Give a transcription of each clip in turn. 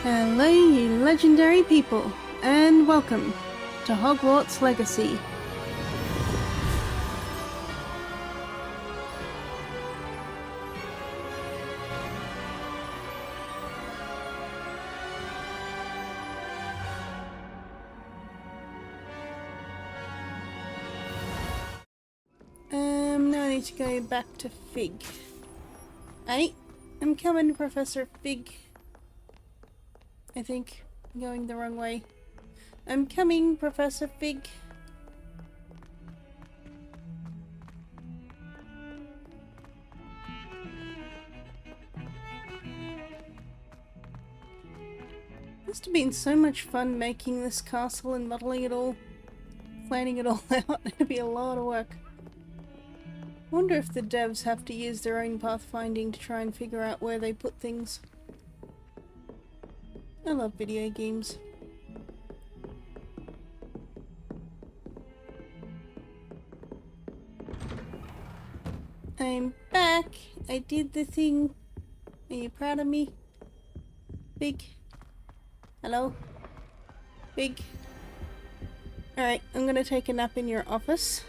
Hello, you legendary people, and welcome to Hogwarts Legacy. Now I need to go back to Fig. Hey, I'm coming, Professor Fig. I think I'm going the wrong way. I'm coming, Professor Fig. Must have been so much fun making this castle and modelling it all, planning it all out. It'd be a lot of work. I wonder if the devs have to use their own pathfinding to try and figure out where they put things. I love video games. I'm back. I did the thing. Are you proud of me? Big. Hello? Big. Alright, I'm gonna take a nap in your office.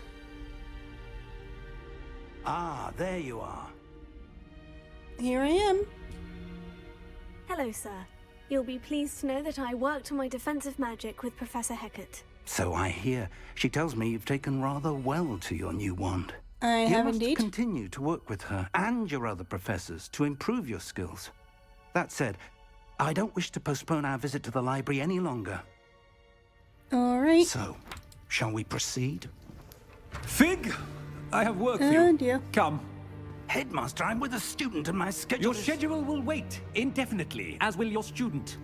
Ah, there you are. Here I am. Hello, sir. You'll be pleased to know that I worked on my defensive magic with Professor Hecat. So I hear. She tells me you've taken rather well to your new wand. I have must indeed. continue to work with her and your other professors to improve your skills. That said, I don't wish to postpone our visit to the library any longer. Alright. So, shall we proceed? Fig! I have work for you. Oh dear. Come. Headmaster, I'm with a student and my schedule Your is... schedule will wait indefinitely, as will your student.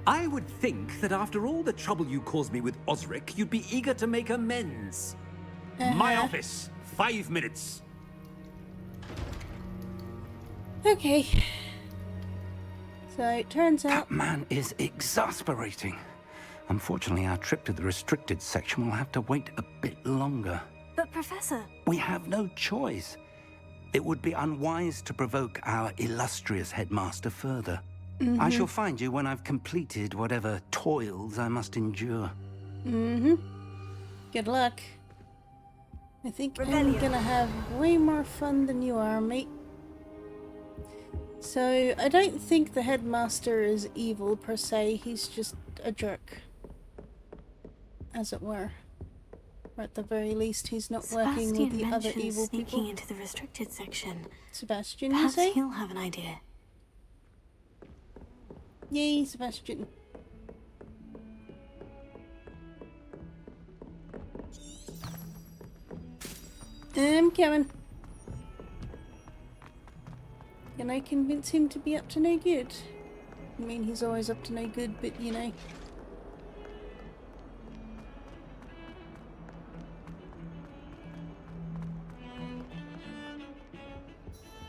I would think that after all the trouble you caused me with Osric, you'd be eager to make amends. My office. 5 minutes. Okay. So it turns out... That man is exasperating. Unfortunately, our trip to the restricted section will have to wait a bit longer. But, Professor... We have no choice. It would be unwise to provoke our illustrious headmaster further. I shall find you when I've completed whatever toils I must endure. Good luck. I think Rebellion. I'm gonna have way more fun than you are, mate. So, I don't think the headmaster is evil per se, he's just a jerk. As it were. Or at the very least, he's not working with the other evil sneaking people. into the restricted section. Sebastian, you Perhaps say? he'll have an idea. Yay, Sebastian. I'm coming. Can I convince him to be up to no good? I mean, he's always up to no good, but you know.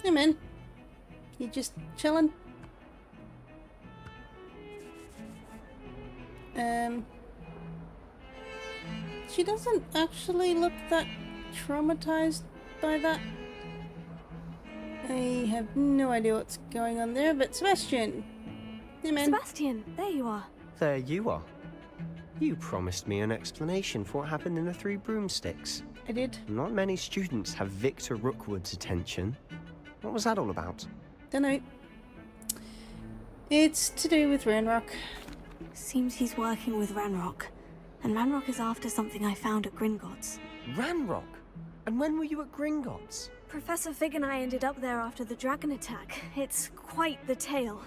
Hey man, you just chilling? She doesn't actually look that traumatized by that. I have no idea what's going on there, but Sebastian! Hey man. Sebastian, there you are. There you are. You promised me an explanation for what happened in the Three Broomsticks. I did. Not many students have Victor Rookwood's attention. What was that all about? Dunno. It's to do with Ranrock. Seems he's working with Ranrock. And Ranrock is after something I found at Gringotts. Ranrock? And when were you at Gringotts? Professor Fig and I ended up there after the dragon attack. It's quite the tale.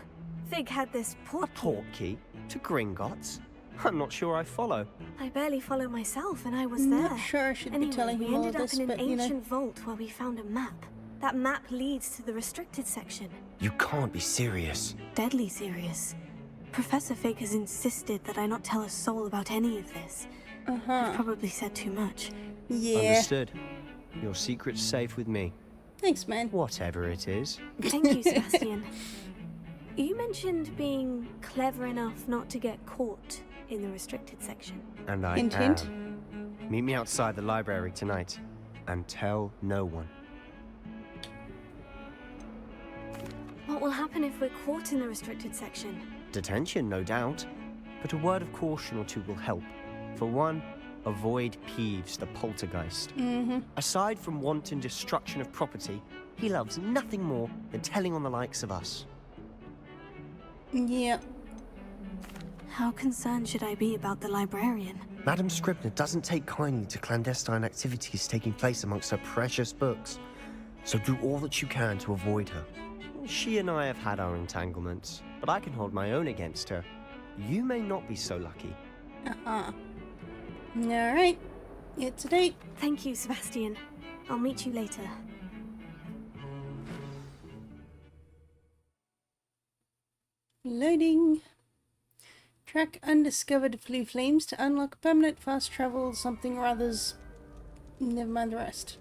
Fig had this A portkey. portkey? To Gringotts? I'm not sure I follow. I barely follow myself, and I was I'm there. not sure I should Anyway, be telling we him all ended of up this, in an but you know. ancient vault where we found a map. That map leads to the restricted section. You can't be serious. Deadly serious. Professor Fig has insisted that I not tell a soul about any of this. I've probably said too much. Yeah. Understood. Your secret's safe with me. Thanks, man. Whatever it is. Thank you, Sebastian. You mentioned being clever enough not to get caught in the restricted section. And I Hint, am. hint. Meet me outside the library tonight. And tell no one. What will happen if we're caught in the restricted section? Detention, no doubt. But a word of caution or two will help. For one, avoid Peeves, the poltergeist. Aside from wanton destruction of property, he loves nothing more than telling on the likes of us. Yeah. How concerned should I be about the librarian? Madam Scribner doesn't take kindly to clandestine activities taking place amongst her precious books, so do all that you can to avoid her. She and I have had our entanglements, but I can hold my own against her. You may not be so lucky. Alright. It's a date. Thank you, Sebastian. I'll meet you later. Loading. Track undiscovered blue flames to unlock permanent fast travel something or others. Never mind the rest.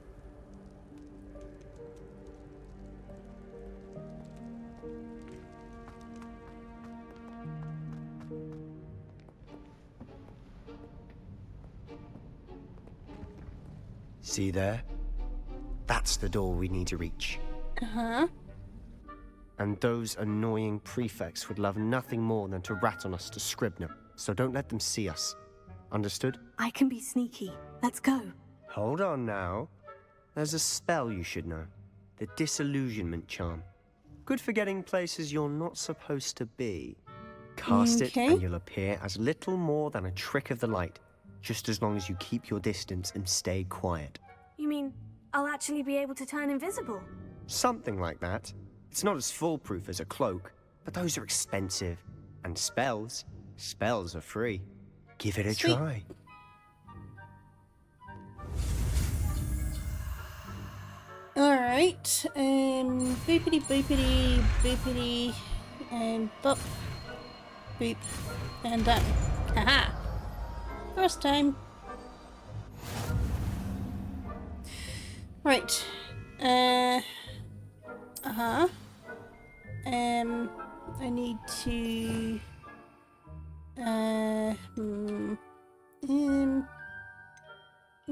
See there? That's the door we need to reach. Uh-huh. And those annoying prefects would love nothing more than to rat on us to Scribner, so don't let them see us. Understood? I can be sneaky. Let's go. Hold on now. There's a spell you should know. The Disillusionment Charm. Good for getting places you're not supposed to be. Cast it and you'll appear as little more than a trick of the light, just as long as you keep your distance and stay quiet. You mean I'll actually be able to turn invisible? Something like that. It's not as foolproof as a cloak, but those are expensive. And spells are free. Give it a try. Alright, boopity boopity boopity, and bop, boop, and done. Haha! First time. Right, I need to, I'm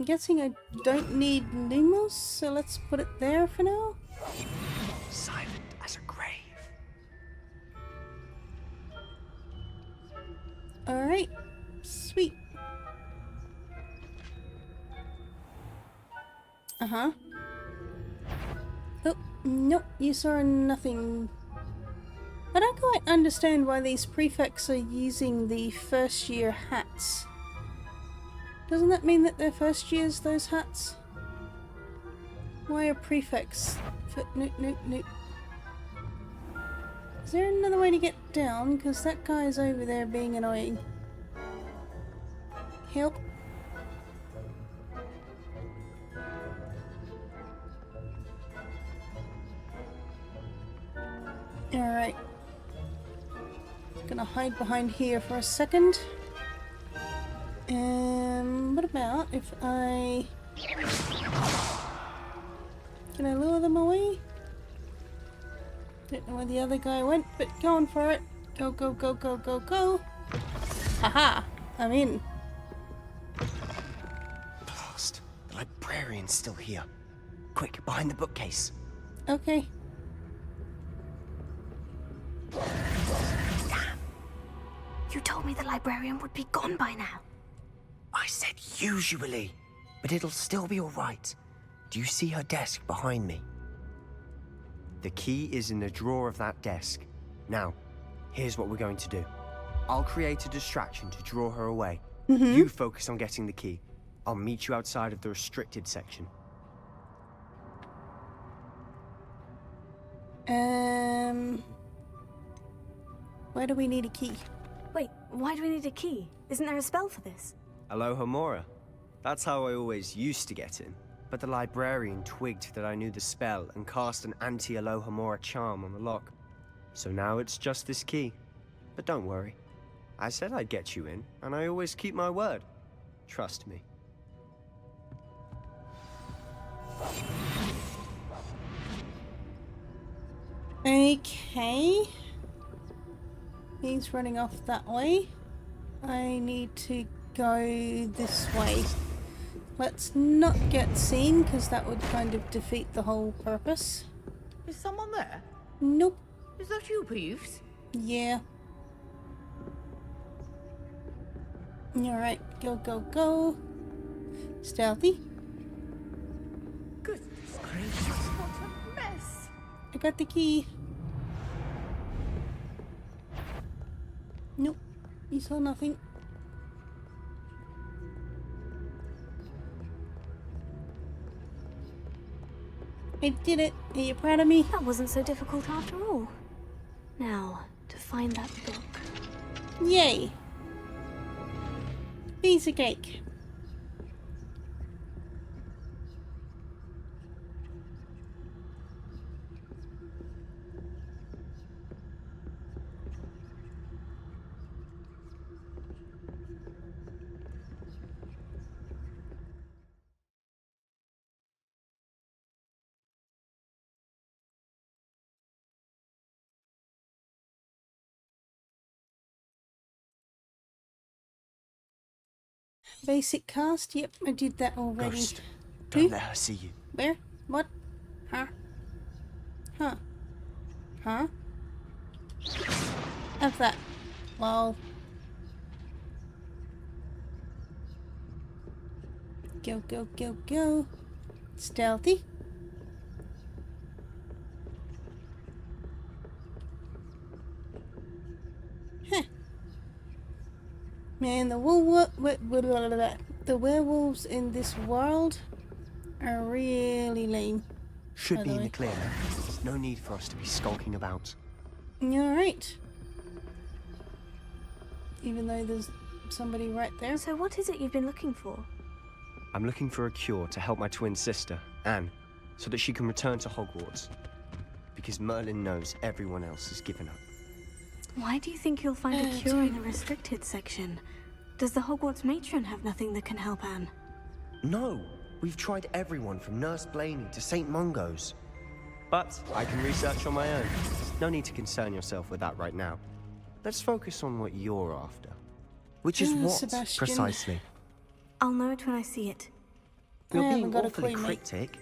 guessing I don't need Lumos, so let's put it there for now. Silent as a grave. Alright, sweet. Uh-huh. Oh, nope, you saw nothing. I don't quite understand why these prefects are using the first year hats. Doesn't that mean that they're first years, those hats? Why are prefects? Nope. Is there another way to get down? Because that guy's over there being annoying. Help. Alright. Gonna hide behind here for a second. What about if I... Can I lure them away? Don't know where the other guy went, but going for it. Go, go, go, go, go, go. Haha! I'm in. Blast. The librarian's still here. Quick, behind the bookcase. Okay. Damn. You told me the librarian would be gone by now. I said usually, but it'll still be all right. Do you see her desk behind me? The key is in the drawer of that desk. Now, here's what we're going to do. I'll create a distraction to draw her away. You focus on getting the key. I'll meet you outside of the restricted section. Where do we need a key? Wait, why do we need a key? Isn't there a spell for this? Aloha Mora. That's how I always used to get in. But the librarian twigged that I knew the spell and cast an anti-Aloha Mora charm on the lock. So now it's just this key. But don't worry. I said I'd get you in, and I always keep my word. Trust me. Okay. He's running off that way. I need to go this way. Let's not get seen, because that would kind of defeat the whole purpose. Is someone there? Nope. Is that you, Peeves? Yeah. Alright, go, go, go. Stealthy. Goodness gracious, what a mess! I got the key. Nope, you saw nothing. I did it. Are you proud of me? That wasn't so difficult after all. Now, to find that book. Yay! Piece of cake. Basic cast? Yep, I did that already. Ghost, Who? don't let her see you. Where? What? Huh? Huh? Huh? Have that. Lol. Go, go, go, go. Stealthy. Huh. Man, the werewolves in this world are really lame. Should By be the in way. the clear. There's no need for us to be skulking about. Alright. Even though there's somebody right there. So what is it you've been looking for? I'm looking for a cure to help my twin sister, Anne, so that she can return to Hogwarts. Because Merlin knows everyone else has given up. Why do you think you'll find a cure in the restricted section? Does the Hogwarts matron have nothing that can help Anne? No! We've tried everyone from Nurse Blaney to St. Mungo's. But I can research on my own. No need to concern yourself with that right now. Let's focus on what you're after. Which is what, Sebastian. precisely? I'll know it when I see it. I You're haven't being got a awfully clue, mate. cryptic.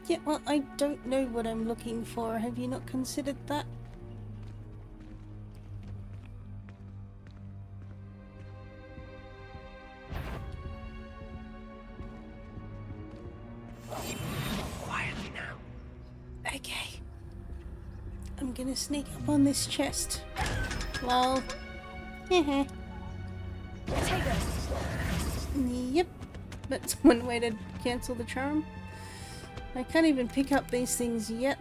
Yeah, well, I don't know what I'm looking for. Have you not considered that? Quietly now. Okay. I'm gonna sneak up on this chest. Lol. Hehe. Yep. That's one way to cancel the charm. I can't even pick up these things yet.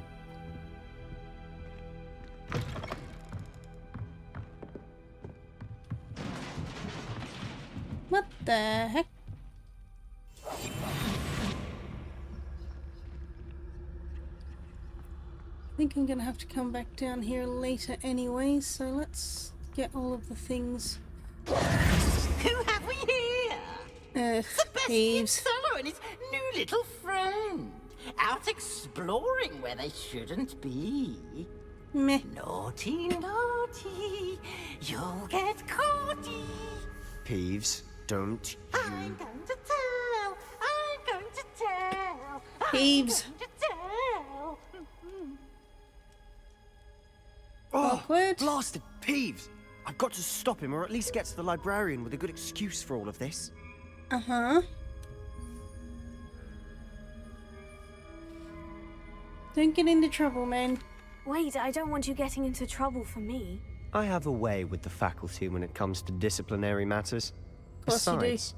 What the heck? I think I'm gonna have to come back down here later anyway, so let's get all of the things. Who have we here? Sebastian Thieves. Solo and his new little friend. Out exploring where they shouldn't be. Meh. Naughty, naughty, you'll get caughty. Peeves, don't I'm you... going to tell, I'm going to tell. Thieves. I'm going to tell. Awkward. Blasted Peeves! I've got to stop him, or at least get to the librarian with a good excuse for all of this. Uh-huh. Don't get into trouble, man. Wait, I don't want you getting into trouble for me. I have a way with the faculty when it comes to disciplinary matters. Of course you do. Besides,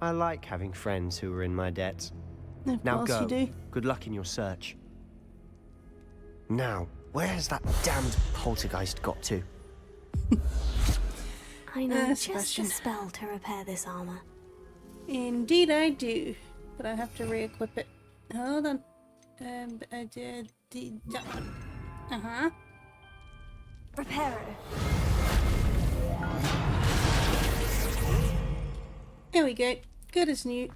I like having friends who are in my debt. Of Now course go. you do. Good luck in your search. Now, where has that damned poltergeist got to? I know just Sebastian. a spell to repair this armor. Indeed I do. But I have to re-equip it. Hold on. Uh-huh. Reparo. There we go. Good as new.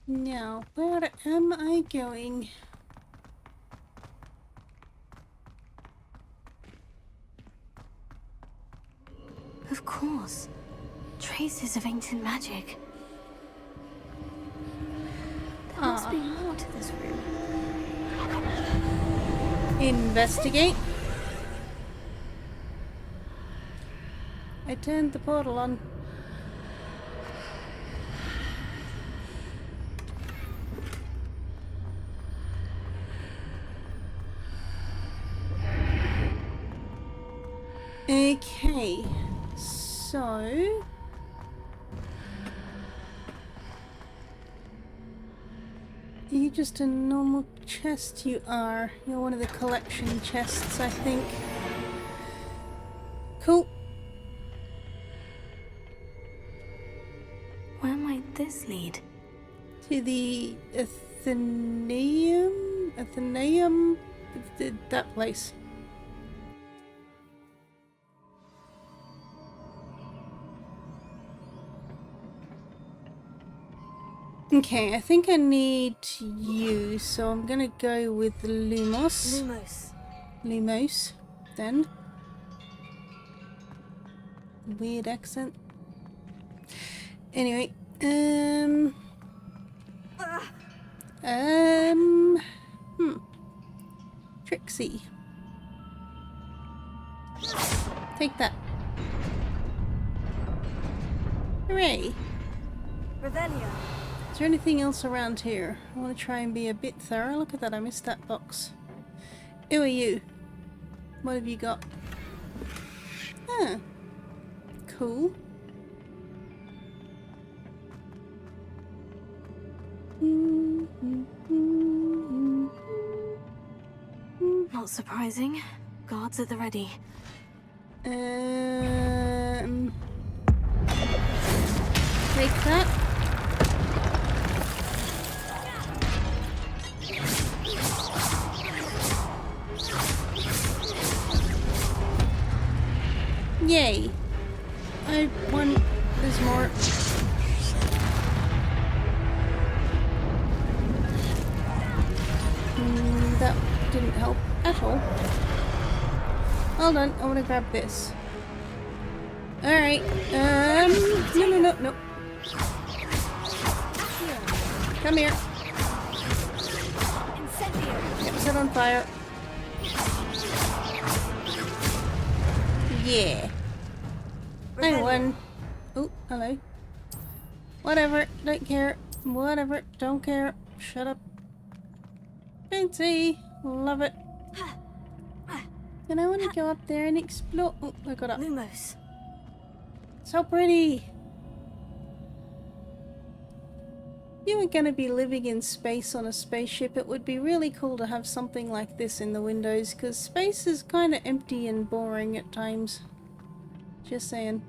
Now, where am I going? Of course. Traces of ancient magic. There must be more to this room. Investigate. I turned the portal on. Okay, so you just a normal chest? You are. You're one of the collection chests, I think. Cool. Where might this lead? To the Athenaeum? That place. Okay, I think I need you, so I'm gonna go with Lumos. Lumos, then. Weird accent. Anyway, Trixie. Take that. Hooray! Revelio. Is there anything else around here? I want to try and be a bit thorough. Look at that, I missed that box. Who are you? What have you got? Ah. Cool. Not surprising. Guards at the ready. Take that. Yay. I won. There's more. That didn't help at all. Hold on, I want to grab this. Alright, no. Come here. Get set on fire. Yeah. I won. Oh, hello. Whatever, don't care. Whatever, don't care. Shut up. Fancy. Love it. And I want to go up there and explore. Oh, I got up. Lumos. So pretty. You were going to be living in space on a spaceship. It would be really cool to have something like this in the windows, because space is kind of empty and boring at times. Just saying.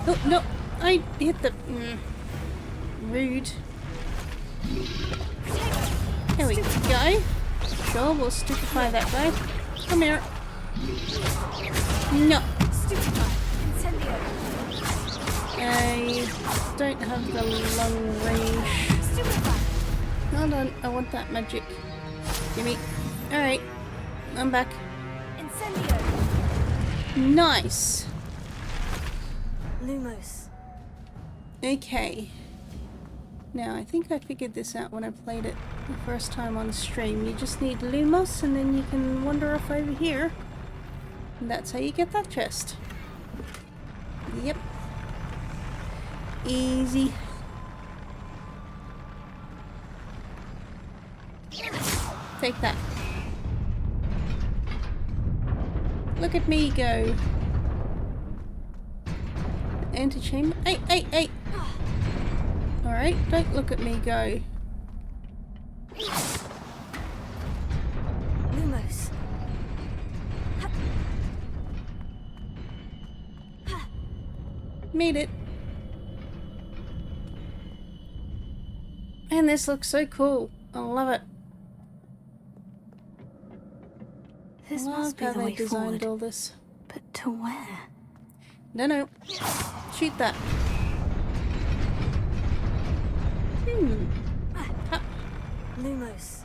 Oh, no! I hit the... rude. There we go. Sure, we'll stupefy that guy. Come here. No. I don't have the long range. Hold on, I want that magic. Gimme. Alright. I'm back. Nice. Lumos. Okay. Now, I think I figured this out when I played it the first time on stream. You just need Lumos and then you can wander off over here. And that's how you get that chest. Yep. Easy. Take that. Look at me go. Antechamber. Hey! Alright, don't look at me go. Lumos. Made it. And this looks so cool. I love it. This I love must be how the they way designed forward. all this. But to where? No. Shoot that. Lumos.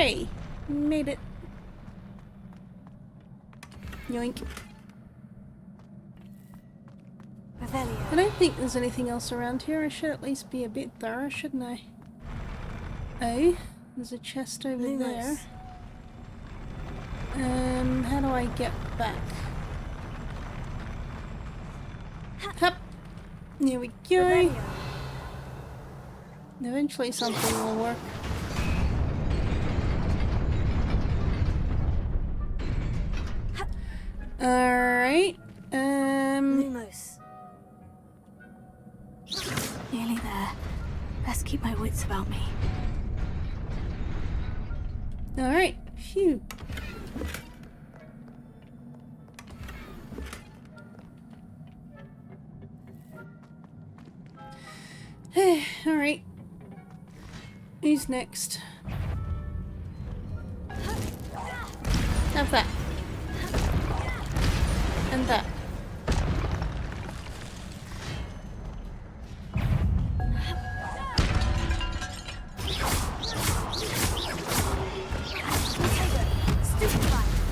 Hooray! Made it. Yoink. Revelio. I don't think there's anything else around here. I should at least be a bit thorough, shouldn't I? Oh, there's a chest over there. How do I get back? Hup! There we go. Revelio. Eventually something will work. Alright. Lumos. Nearly there. Best keep my wits about me. Alright. Phew. Alright. Who's next? Have that. And that.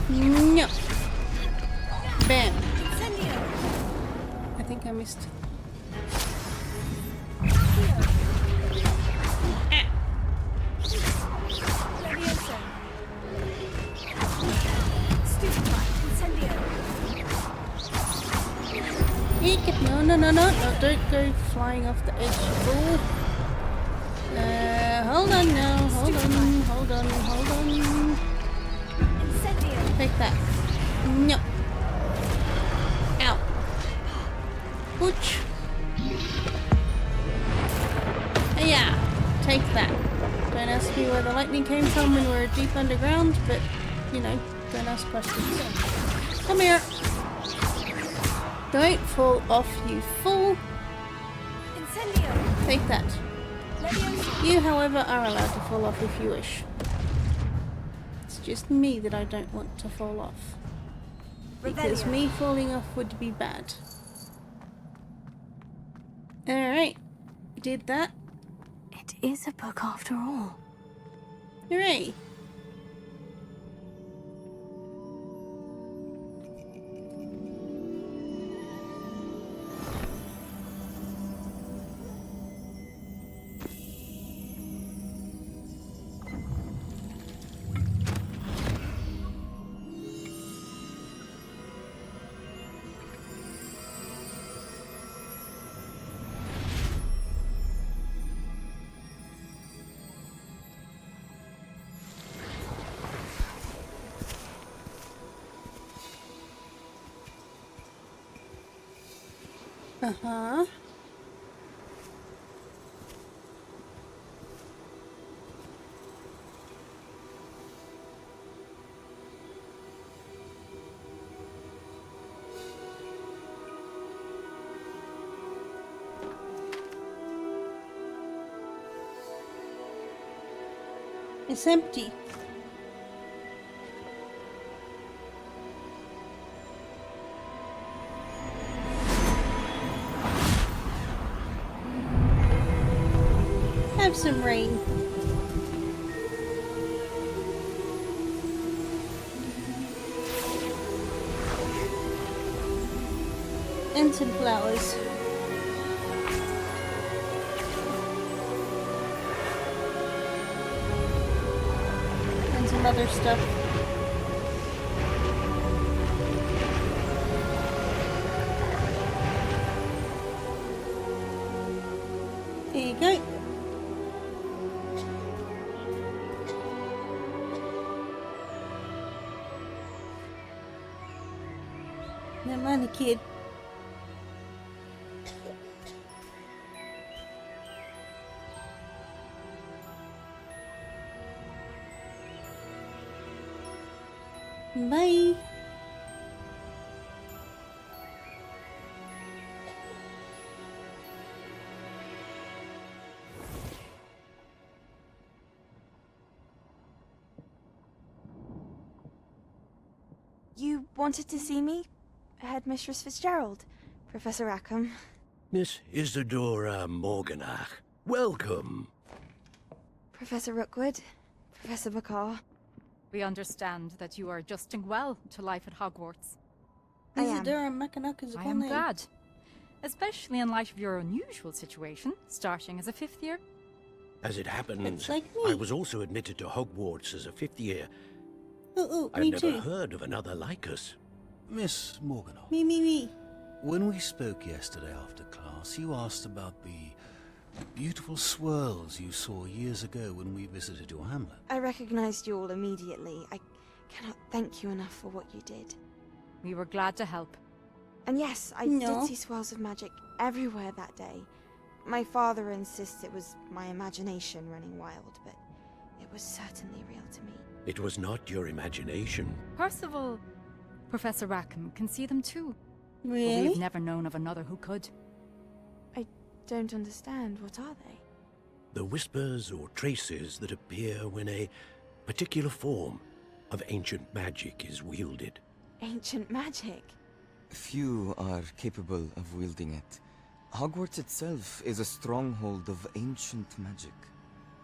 No. Bam. I think I missed. No, don't go flying off the edge, you fool. Hold on now, hold on. Take that. No. Ow. Butch. Yeah, take that. Don't ask me where the lightning came from when we're deep underground, but, you know, don't ask questions. Come here. Don't fall off, you fool. Incendio. Take that. You, however, are allowed to fall off if you wish. It's just me that I don't want to fall off. Because me falling off would be bad. Alright. Did that. It is a book after all. Hooray. Uh-huh. It's empty. Have some rain. And some flowers. And some other stuff. There you go. No money, kid. Bye. You wanted to see me? Headmistress Fitzgerald, Professor Rackham. Miss Isadora Morganach, welcome. Professor Rookwood, Professor Bakar. We understand that you are adjusting well to life at Hogwarts. I am. Isadora Mackinac is a I cool am name. glad. Especially in light of your unusual situation, starting as a 5th year. As it happens, It's like me. I was also admitted to Hogwarts as a 5th year. Ooh, I've me never too. heard of another like us. Miss Morganoff, Me. when we spoke yesterday after class, you asked about the beautiful swirls you saw years ago when we visited your hamlet. I recognized you all immediately. I cannot thank you enough for what you did. We were glad to help. And yes, I No. did see swirls of magic everywhere that day. My father insists it was my imagination running wild, but it was certainly real to me. It was not your imagination. Percival, Professor Rackham can see them too. But Really? we've never known of another who could. I don't understand. What are they? The whispers or traces that appear when a particular form of ancient magic is wielded. Ancient magic? Few are capable of wielding it. Hogwarts itself is a stronghold of ancient magic.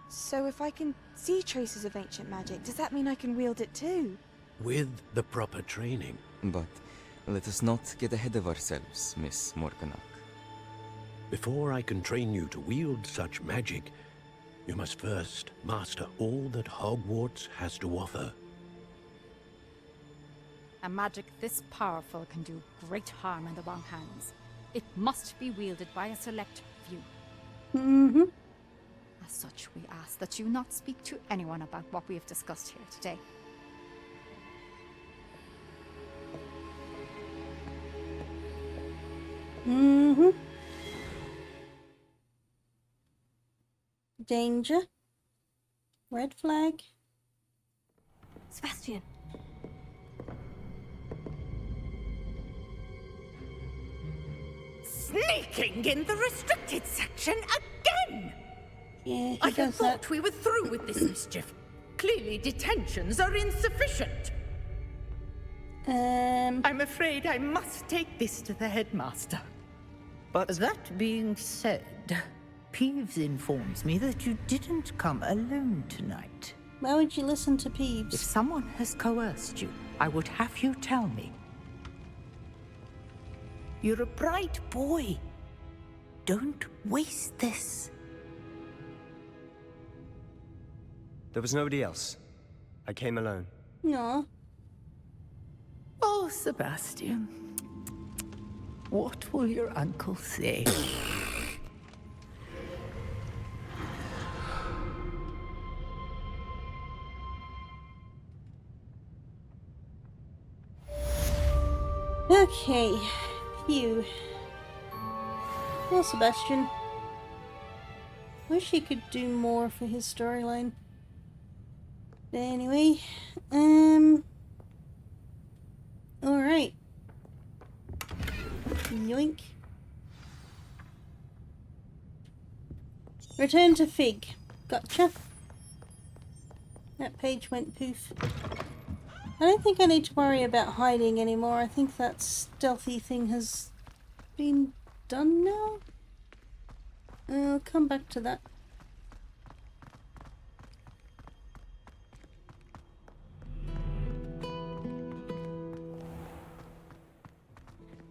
So if I can see traces of ancient magic, does that mean I can wield it too? With the proper training. But let us not get ahead of ourselves, Miss Morganock. Before I can train you to wield such magic, you must first master all that Hogwarts has to offer. A magic this powerful can do great harm in the wrong hands. It must be wielded by a select few. Mm-hmm. As such, we ask that you not speak to anyone about what we have discussed here today. Mm-hmm. Danger. Red flag. Sebastian. Sneaking in the restricted section again! Yeah, he I had does that. thought we were through with this mischief. Clearly detentions are insufficient. I'm afraid I must take this to the headmaster. But That being said, Peeves informs me that you didn't come alone tonight. Why would you listen to If Peeves? someone has coerced you, I would have you tell me. You're a bright boy. Don't waste this. there was nobody else. I came alone. No. Oh, Sebastian. What will your uncle say? Okay. Phew. Well, Sebastian. Wish he could do more for his storyline. But anyway, alright. Yoink. Return to Fig. Gotcha. That page went poof. I don't think I need to worry about hiding anymore. I think that stealthy thing has been done now. I'll come back to that.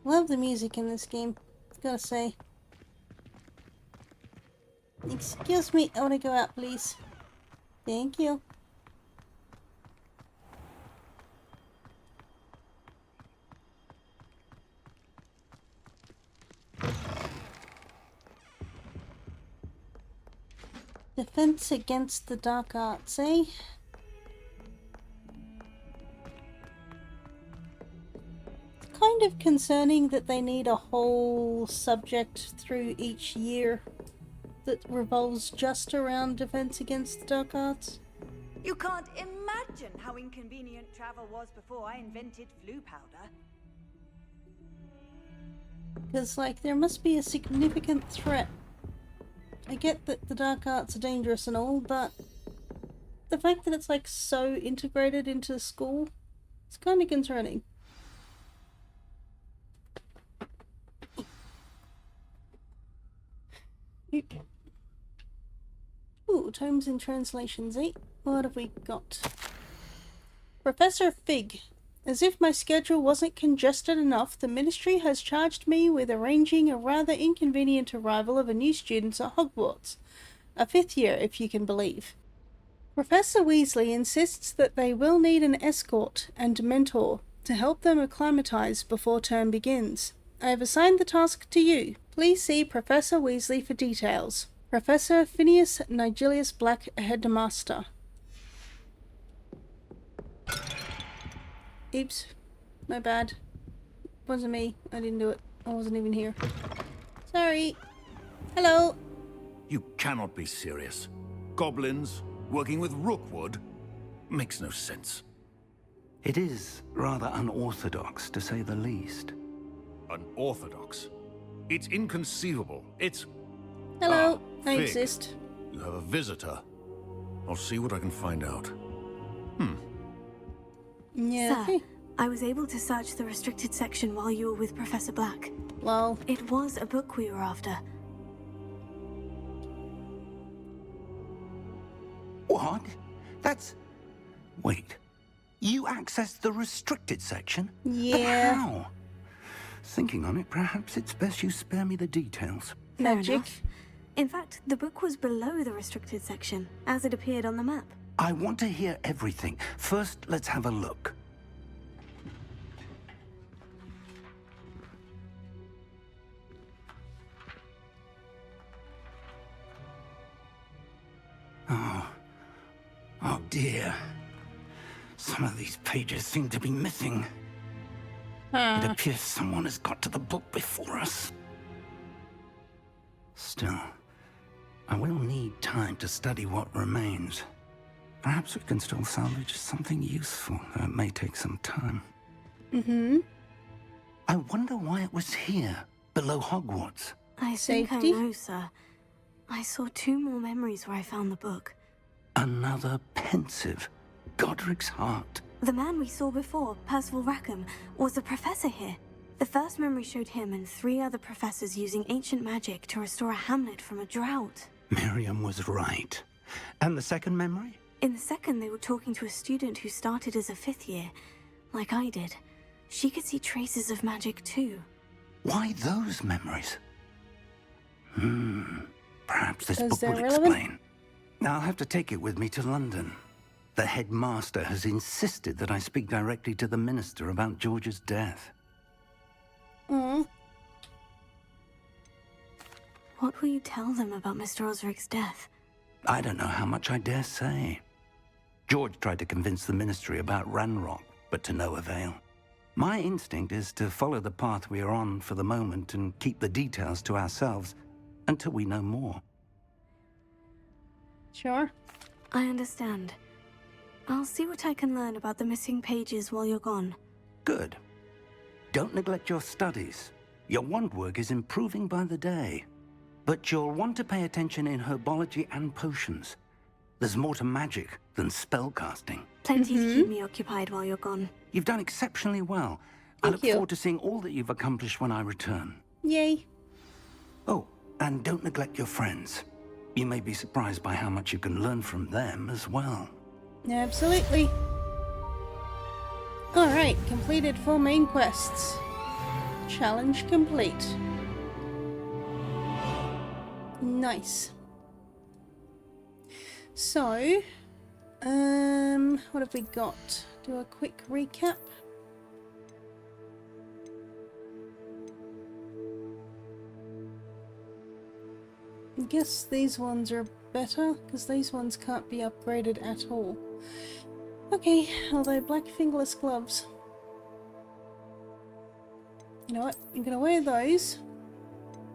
Love the music in this game, gotta say. Excuse me, I wanna go out, please. Thank you. Defense against the dark arts, eh? It's kind of concerning that they need a whole subject through each year that revolves just around defense against the dark arts. You can't imagine how inconvenient travel was before I invented flu powder. Because, like, there must be a significant threat. I get that the dark arts are dangerous and all, but the fact that it's, like, so integrated into school, it's kind of concerning. Ooh, tomes and translations, eh? What have we got? Professor Fig. As if my schedule wasn't congested enough, the Ministry has charged me with arranging a rather inconvenient arrival of a new student at Hogwarts. A 5th year, if you can believe. Professor Weasley insists that they will need an escort and mentor to help them acclimatize before term begins. I have assigned the task to you. Please see Professor Weasley for details. Professor Phineas Nigelius Black, Headmaster. Oops. My bad. Wasn't me. I didn't do it. I wasn't even here. Sorry. Hello. You cannot be serious. Goblins working with Rookwood makes no sense. It is rather unorthodox, to say the least. Unorthodox? It's inconceivable. It's... Hello. I Fig. exist. You have a visitor. I'll see what I can find out. Yeah. Sir, I was able to search the restricted section while you were with Professor Black. Well. It was a book we were after. What? That's... Wait. You accessed the restricted section? Yeah. But how? Thinking on it, perhaps it's best you spare me the details. Fair Magic. enough. In fact, the book was below the restricted section, as it appeared on the map. I want to hear everything. First, let's have a look. Oh dear. Some of these pages seem to be missing. It appears someone has got to the book before us. Still, I will need time to study what remains. Perhaps we can still salvage something useful, though it may take some time. I wonder why it was here, below Hogwarts. I think I know, sir. I saw 2 more memories where I found the book. Another pensive. Godric's heart. The man we saw before, Percival Rackham, was a professor here. The first memory showed him and 3 other professors using ancient magic to restore a hamlet from a drought. Miriam was right. And the second memory? In the second, they were talking to a student who started as a 5th year, like I did. She could see traces of magic too. Why those memories? Perhaps this Is book that will relevant? explain. I'll have to take it with me to London. The headmaster has insisted that I speak directly to the minister about George's death. Mm. What will you tell them about Mr. Osric's death? I don't know how much I dare say. George tried to convince the ministry about Ranrock, but to no avail. My instinct is to follow the path we are on for the moment and keep the details to ourselves until we know more. Sure. I understand. I'll see what I can learn about the missing pages while you're gone. Good. Don't neglect your studies. Your wand work is improving by the day. But you'll want to pay attention in herbology and potions. There's more to magic than spellcasting. Plenty to keep me occupied while you're gone. You've done exceptionally well. I look forward to seeing all that you've accomplished when I return. Yay. Oh, and don't neglect your friends. You may be surprised by how much you can learn from them as well. Absolutely. Alright, completed 4 main quests. Challenge complete. Nice. So, what have we got? Do a quick recap. I guess these ones are better, because these ones can't be upgraded at all. Okay, although black fingerless gloves. You know what? I'm gonna wear those.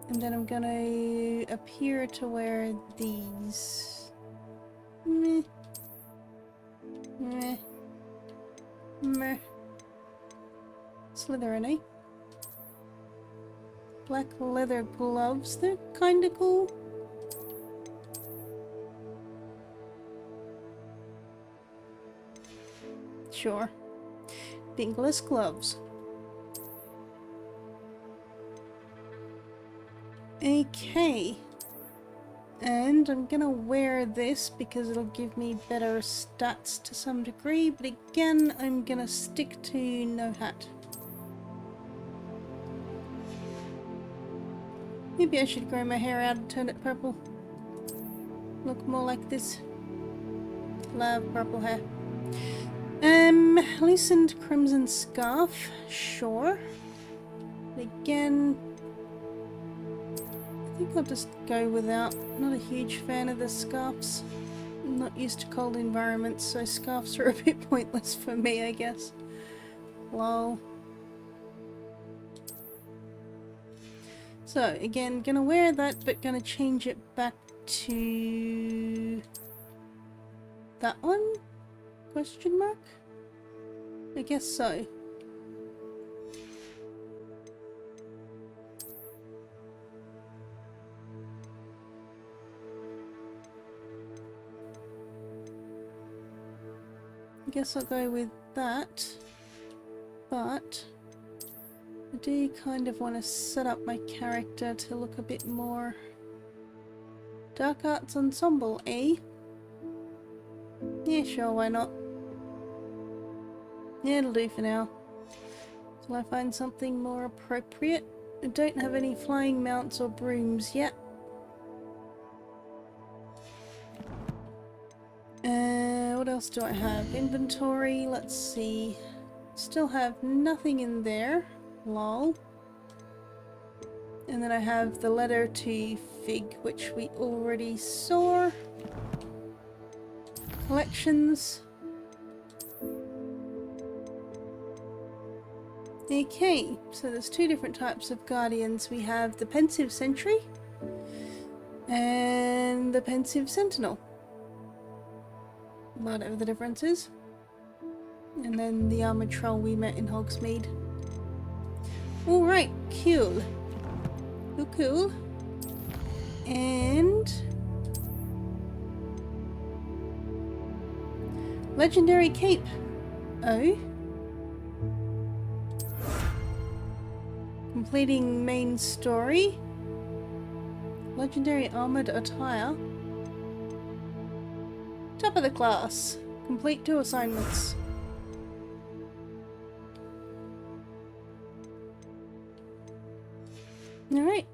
And then I'm gonna appear to wear these. Meh. Meh. Meh. Slytherin, eh? Black leather gloves, they're kinda cool. Sure. Fingerless gloves. Okay. And I'm gonna wear this because it'll give me better stats to some degree, but again, I'm gonna stick to no hat. Maybe I should grow my hair out and turn it purple. Look more like this. Love purple hair. Loosened crimson scarf. Sure. But again, I think I'll just go without. Not a huge fan of the scarves. I'm not used to cold environments, so scarves are a bit pointless for me, I guess. Lol. So, again, gonna wear that, but gonna change it back to... that one? Question mark? I guess so. I guess I'll go with that, but I do kind of want to set up my character to look a bit more dark arts ensemble, eh? Yeah, sure, why not? Yeah, it'll do for now. Till I find something more appropriate. I don't have any flying mounts or brooms yet. What else do I have? Inventory, let's see. Still have nothing in there. Lol. And then I have the letter to Fig, which we already saw. Collections. Okay, so there's two different types of guardians. We have the Pensive Sentry and the Pensive Sentinel. Whatever the difference is. And then the Armored Troll we met in Hogsmeade. Alright, cool. Cool. And... Legendary Cape. Oh. Completing main story. Legendary Armored Attire. Top of the class. Complete 2 assignments. Alright.